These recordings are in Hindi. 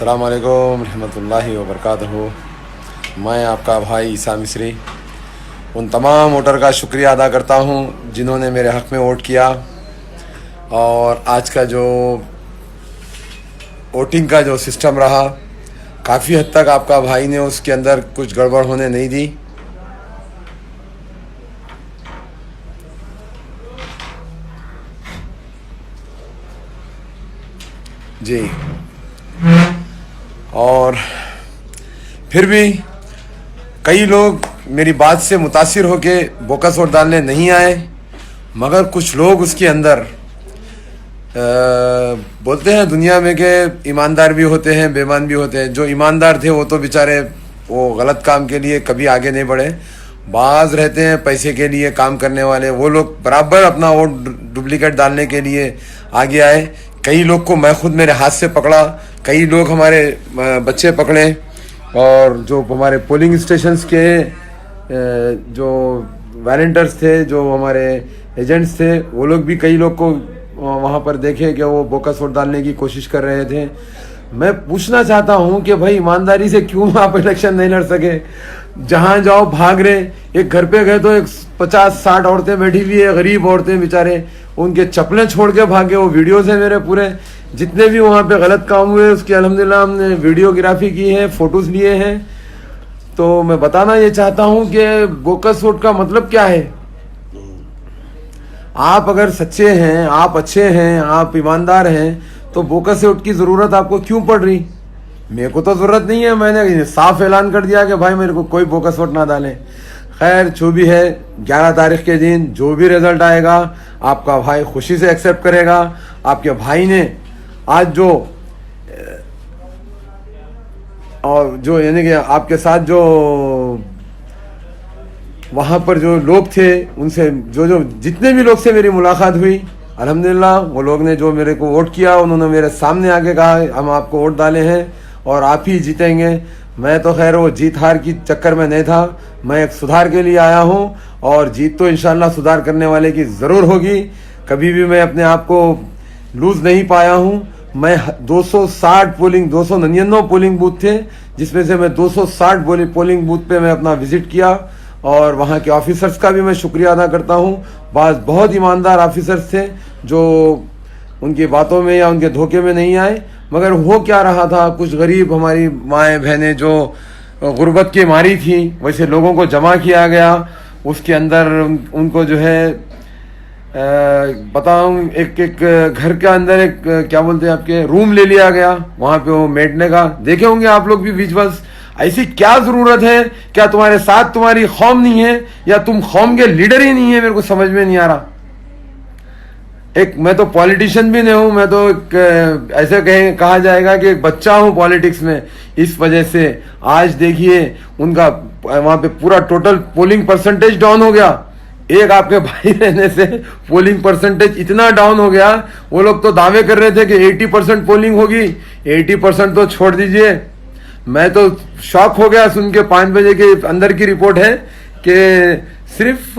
अस्सलाम वालेकुम रहमतुल्लाहि व बरकातहू। मैं आपका भाई ईसा मिस्री उन तमाम वोटर का शुक्रिया अदा करता हूं जिन्होंने मेरे हक़ में वोट किया। और आज का जो वोटिंग का जो सिस्टम रहा, काफ़ी हद तक आपका भाई ने उसके अंदर कुछ गड़बड़ होने नहीं दी। जी, और फिर भी कई लोग मेरी बात से मुतासिर होके बोकस वोट डालने नहीं आए, मगर कुछ लोग उसके अंदर बोलते हैं दुनिया में कि ईमानदार भी होते हैं, बेईमान भी होते हैं। जो ईमानदार थे वो तो बेचारे वो गलत काम के लिए कभी आगे नहीं बढ़े। बाज रहते हैं पैसे के लिए काम करने वाले, वो लोग बराबर अपना वोट डुप्लीकेट डालने के लिए आगे आए। कई लोग को मैं खुद मेरे हाथ से पकड़ा, कई लोग हमारे बच्चे पकड़े, और जो हमारे पोलिंग स्टेशंस के जो वॉलंटियर्स थे, जो हमारे एजेंट्स थे, वो लोग भी कई लोग को वहाँ पर देखे कि वो बोकस वोट डालने की कोशिश कर रहे थे। मैं पूछना चाहता हूँ कि भाई ईमानदारी से क्यों आप इलेक्शन नहीं लड़ सके? जहाँ जाओ भाग रहे। एक घर पे गए तो एक 50-60 औरतें बैठी हुई है, गरीब औरतें बेचारे, उनके चप्पलें छोड़ के भागे। वो वीडियोस है मेरे पूरे, जितने भी वहाँ पे गलत काम हुए उसकी अल्हम्दुलिल्लाह हमने वीडियोग्राफी की है, फोटोज लिए हैं। तो मैं बताना ये चाहता हूँ कि बोकस वोट का मतलब क्या है। आप अगर सच्चे हैं, आप अच्छे हैं, आप ईमानदार हैं, तो बोकस वोट की ज़रूरत आपको क्यों पड़ रही? मेरे को तो ज़रूरत नहीं है। मैंने साफ ऐलान कर दिया कि भाई मेरे को कोई बोकस वोट ना डालें। खैर, जो भी है 11 तारीख के दिन जो भी रिजल्ट आएगा आपका भाई खुशी से एक्सेप्ट करेगा। आपके भाई ने आज जो यानी कि आपके साथ जो वहाँ पर जो लोग थे, उनसे जो जितने भी लोग से मेरी मुलाकात हुई, अल्हम्दुलिल्लाह वो लोग ने जो मेरे को वोट किया, उन्होंने मेरे सामने आके कहा हम आपको वोट डाले हैं और आप ही जीतेंगे। मैं तो खैर वो जीत हार की चक्कर में नहीं था, मैं एक सुधार के लिए आया हूँ, और जीत तो इंशाल्लाह सुधार करने वाले की ज़रूर होगी। कभी भी मैं अपने आप को लूज़ नहीं पाया हूँ। मैं 299 पोलिंग बूथ थे, जिसमें से मैं 260 पोलिंग बूथ पे मैं अपना विज़िट किया, और वहाँ के ऑफिसर्स का भी मैं शुक्रिया अदा करता हूँ। बहुत ईमानदार ऑफिसर्स थे जो उनकी बातों में या उनके धोखे में नहीं आए। मगर हो क्या रहा था, कुछ गरीब हमारी माएँ बहनें जो गुर्बत की मारी थी, वैसे लोगों को जमा किया गया। उसके अंदर उनको जो है बताऊं, एक घर के अंदर एक क्या बोलते हैं आपके रूम ले लिया गया, वहाँ पे वो बैठने का। देखे होंगे आप लोग भी विजुअल्स। ऐसी क्या ज़रूरत है? क्या तुम्हारे साथ तुम्हारी कौम नहीं है, या तुम कौम के लीडर ही नहीं है? मेरे को समझ में नहीं आ रहा। मैं तो पॉलिटिशियन भी नहीं हूँ, मैं तो ऐसे कहा जाएगा कि एक बच्चा हूँ पॉलिटिक्स में। इस वजह से आज देखिए उनका वहाँ पे पूरा टोटल पोलिंग परसेंटेज डाउन हो गया। एक आपके भाई रहने से पोलिंग परसेंटेज इतना डाउन हो गया। वो लोग तो दावे कर रहे थे कि 80% पोलिंग होगी। 80% तो छोड़ दीजिए, मैं तो शॉक हो गया सुन के। 5 बजे के अंदर की रिपोर्ट है कि सिर्फ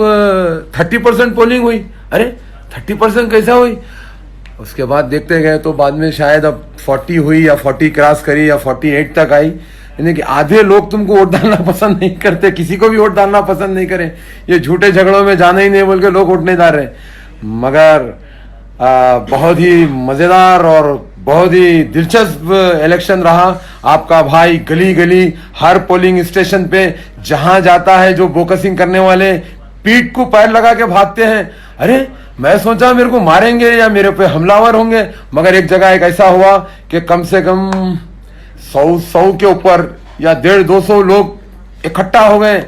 30% पोलिंग हुई। अरे 30% कैसा हुई? उसके बाद देखते गए तो बाद में शायद अब 40 हुई, या 40 क्रॉस करी, या 48 तक आई। यानी कि आधे लोग तुमको वोट डालना पसंद नहीं करते, किसी को भी वोट डालना पसंद नहीं करें। ये झूठे झगड़ों में जाना ही नहीं बोल के लोग वोट नहीं डाल रहे। मगर बहुत ही मज़ेदार और बहुत ही दिलचस्प इलेक्शन रहा। आपका भाई गली गली हर पोलिंग स्टेशन पे जहां जाता है, जो बोकसिंग करने वाले पीठ को पैर लगा के भागते हैं। अरे मैं सोचा मेरे को मारेंगे या मेरे पे हमलावर होंगे, मगर एक जगह एक ऐसा हुआ कि कम से कम 100 के ऊपर या 150-200 लोग इकट्ठा हो गए।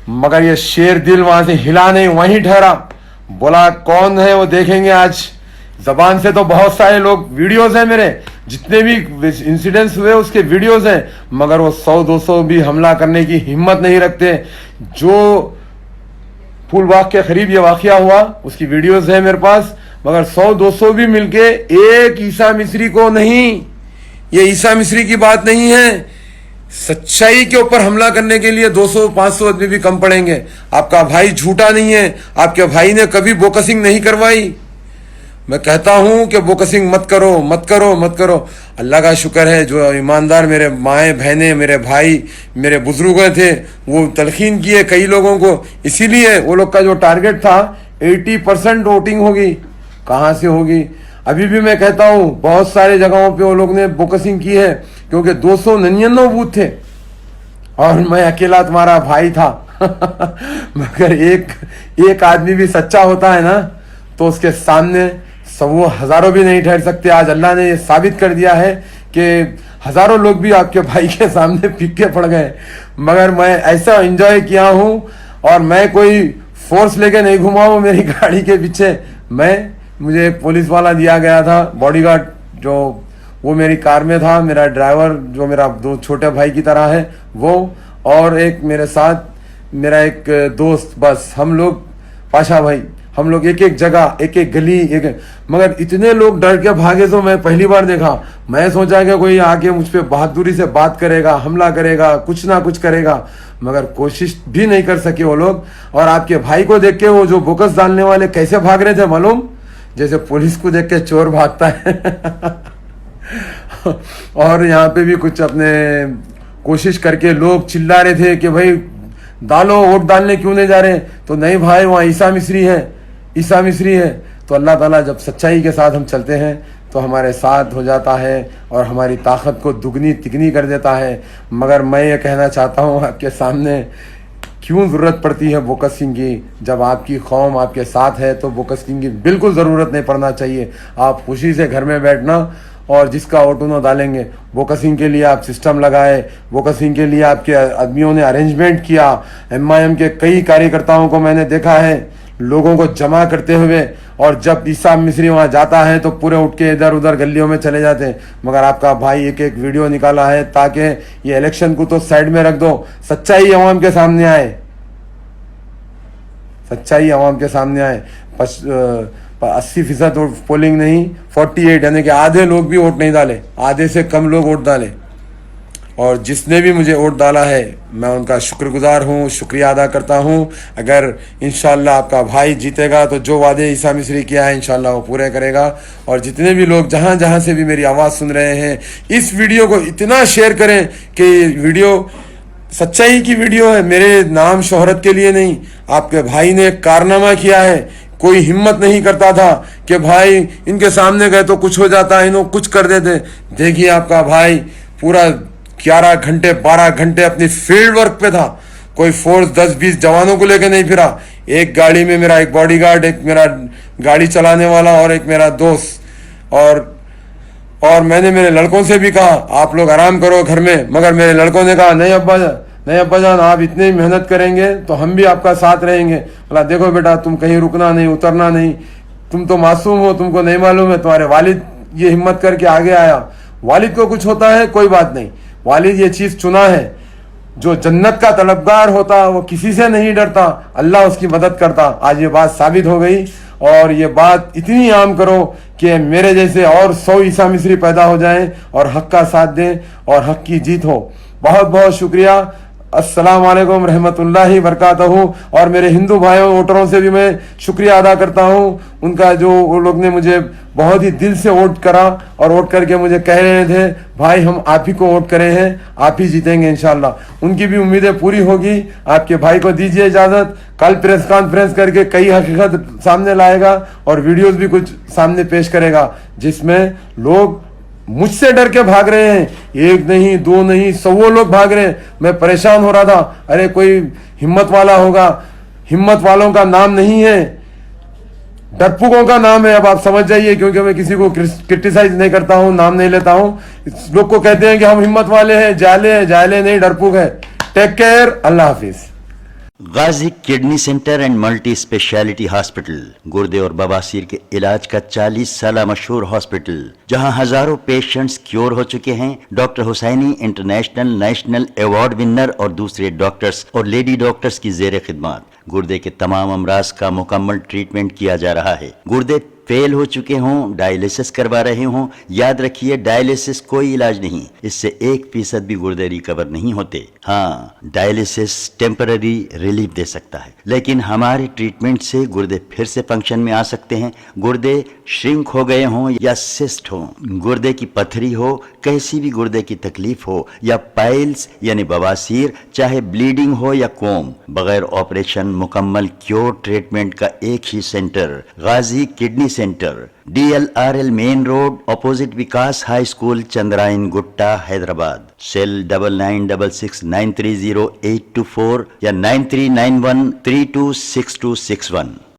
मगर ये शेर दिल वहां से हिला नहीं, वहीं ठहरा। बोला कौन है वो देखेंगे आज। जबान से तो बहुत सारे लोग, वीडियोस हैं मेरे, जितने भी इंसिडेंट्स हुए उसके वीडियोस हैं, मगर वो 100-200 भी हमला करने की हिम्मत नहीं रखते। जो फूलबाग के करीब ये वाकया हुआ उसकी वीडियोस है मेरे पास, मगर 100-200 भी मिलके एक ईसा मिस्री को नहीं, ये ईसा मिस्री की बात नहीं है, सच्चाई के ऊपर हमला करने के लिए 200-500 आदमी भी कम पड़ेंगे। आपका भाई झूठा नहीं है, आपके भाई ने कभी बोकसिंग नहीं करवाई। मैं कहता हूं कि बोकसिंग मत करो मत करो मत करो। अल्लाह का शुक्र है जो ईमानदार मेरे माएँ बहनें मेरे भाई मेरे बुजुर्ग थे वो तलखीन किए कई लोगों को, इसीलिए वो लोग का जो टारगेट था 80% वोटिंग होगी, कहाँ से होगी। अभी भी मैं कहता हूं बहुत सारे जगहों पे वो लोग ने बोकसिंग की है क्योंकि 299 बूथ थे और मैं अकेला तुम्हारा भाई था मगर एक आदमी भी सच्चा होता है ना तो उसके सामने वो हजारों भी नहीं ठहर सकते। आज अल्लाह ने ये साबित कर दिया है कि हजारों लोग भी आपके भाई के सामने पीछे पड़ गए, मगर मैं ऐसा एंजॉय किया हूं और मैं कोई फोर्स लेके नहीं घुमा हूं मेरी गाड़ी के पीछे। मुझे एक पुलिस वाला दिया गया था बॉडीगार्ड, जो वो मेरी कार में था, मेरा ड्राइवर जो मेरा दो छोटे भाई की तरह है वो, और एक मेरे साथ मेरा एक दोस्त, बस हम लोग पाशा भाई, हम लोग एक एक जगह एक एक गली मगर इतने लोग डर के भागे तो मैं पहली बार देखा। मैं सोचा कि कोई आके मुझ पे बहादुरी से बात करेगा, हमला करेगा, कुछ ना कुछ करेगा, मगर कोशिश भी नहीं कर सके वो लोग। और आपके भाई को देख के वो जो बोकस डालने वाले कैसे भाग रहे थे मालूम, जैसे पुलिस को देख के चोर भागता है और यहाँ पे भी कुछ अपने कोशिश करके लोग चिल्ला रहे थे कि भाई डालो, वोट डालने क्यों नहीं जा रहे, तो नहीं भाई वहाँ ईसा मिस्री है, ईसा मिस्री है। तो अल्लाह ताला जब सच्चाई के साथ हम चलते हैं तो हमारे साथ हो जाता है और हमारी ताकत को दुगनी तिगनी कर देता है। मगर मैं ये कहना चाहता हूँ आपके सामने, क्यों ज़रूरत पड़ती है बोकसिंग की, जब आपकी कौम आपके साथ है तो बोकसिंग की बिल्कुल ज़रूरत नहीं पड़ना चाहिए। आप खुशी से घर में बैठना और जिसका वोट उन्होंने डालेंगे। बोकसिंग के लिए आप सिस्टम लगाए, बोकसिंग के लिए आपके आदमियों ने अरेंजमेंट किया। MIM के कई कार्यकर्ताओं को मैंने देखा है लोगों को जमा करते हुए, और जब ईसा मिस्री वहाँ जाता है तो पूरे उठ के इधर उधर गलियों में चले जाते हैं। मगर आपका भाई एक एक वीडियो निकाला है ताकि ये इलेक्शन को तो साइड में रख दो, सच्चाई अवाम के सामने आए, सच्चाई अवाम के सामने आए। 80% पोलिंग नहीं, 48 यानी कि आधे लोग भी वोट नहीं डाले, आधे से कम लोग वोट डाले। और जिसने भी मुझे वोट डाला है मैं उनका शुक्रगुजार हूँ, शुक्रिया अदा करता हूँ। अगर इंशाल्लाह आपका भाई जीतेगा तो जो वादे ईसा मिस्री किया है इंशाल्लाह वो पूरे करेगा। और जितने भी लोग जहाँ जहाँ से भी मेरी आवाज़ सुन रहे हैं, इस वीडियो को इतना शेयर करें कि वीडियो सच्चाई की वीडियो है, मेरे नाम शोहरत के लिए नहीं। आपके भाई ने कारनामा किया है, कोई हिम्मत नहीं करता था कि भाई इनके सामने गए तो कुछ हो जाता है, इन्हों कुछ कर देते। देखिए आपका भाई पूरा 11 घंटे 12 घंटे अपनी फील्ड वर्क पे था, कोई फोर्स 10-20 जवानों को लेकर नहीं फिरा। एक गाड़ी में मेरा एक बॉडीगार्ड, एक मेरा गाड़ी चलाने वाला और एक मेरा दोस्त। और मैंने मेरे लड़कों से भी कहा आप लोग आराम करो घर में, मगर मेरे लड़कों ने कहा नहीं अब्बा जान आप इतनी ही मेहनत करेंगे तो हम भी आपका साथ रहेंगे। बोला देखो बेटा तुम कहीं रुकना नहीं, उतरना नहीं, तुम तो मासूम हो, तुमको नहीं मालूम है, तुम्हारे वालिद ये हिम्मत करके आगे आया। वालिद को कुछ होता है कोई बात नहीं, वालिद ये चीज चुना है। जो जन्नत का तलबगार होता वो किसी से नहीं डरता, अल्लाह उसकी मदद करता। आज ये बात साबित हो गई और ये बात इतनी आम करो कि मेरे जैसे और 100 ईसा मिस्री पैदा हो जाएं और हक का साथ दें और हक की जीत हो। बहुत बहुत शुक्रिया। अस्सलाम वालेकुम रहमतुल्लाहि बरकातहू। और मेरे हिंदू भाइयों वोटरों से भी मैं शुक्रिया अदा करता हूँ, उनका जो वो लोग ने मुझे बहुत ही दिल से वोट करा और वोट करके मुझे कह रहे थे भाई हम आप ही को वोट करे हैं, आप ही जीतेंगे इंशाल्लाह। उनकी भी उम्मीदें पूरी होगी। आपके भाई को दीजिए इजाज़त, कल प्रेस कॉन्फ्रेंस करके कई हकीकत सामने लाएगा और वीडियोस भी कुछ सामने पेश करेगा जिसमें लोग मुझसे डर के भाग रहे हैं, एक नहीं दो नहीं 100 लोग भाग रहे हैं। मैं परेशान हो रहा था, अरे कोई हिम्मत वाला होगा, हिम्मत वालों का नाम नहीं है, डरपोकों का नाम है। अब आप समझ जाइए, क्योंकि मैं किसी को क्रिटिसाइज नहीं करता हूं, नाम नहीं लेता हूं। लोग को कहते हैं कि हम हिम्मत वाले हैं, जाले नहीं डरपोक है। टेक केयर, अल्लाह हाफिज। Ghazi kidney centre and multi speciality hospital, गुर्दे और बवासीर के इलाज का 40 साल मशहूर हॉस्पिटल, जहां हजारों पेशेंट्स क्योर हो चुके हैं। Doctor Husaini international national award winner और दूसरे डॉक्टर्स और लेडी डॉक्टर्स की जेर खिदमत गुर्दे के तमाम अमराज का मुकम्मल ट्रीटमेंट किया जा रहा है। गुर्दे फेल हो चुके हों, डायलिसिस करवा रहे हों, याद रखिए डायलिसिस कोई इलाज नहीं, इससे 1% भी गुर्दे रिकवर नहीं होते। हाँ, डायलिसिस टेम्पररी रिलीफ दे सकता है, लेकिन हमारे ट्रीटमेंट से गुर्दे फिर से फंक्शन में आ सकते हैं। गुर्दे श्रिंक हो गए हों या सिस्ट हो, गुर्दे की पथरी हो, कैसी भी गुर्दे की तकलीफ हो, या पाइल्स यानी बवासीर, चाहे ब्लीडिंग हो या कोम, बगैर ऑपरेशन मुकम्मल क्योर ट्रीटमेंट का एक ही centre, Ghazi kidney centre, DLRL main road, opposite Vikas high school, Chandrayangutta, Hyderabad. Cell 9966930824 या 9391326261।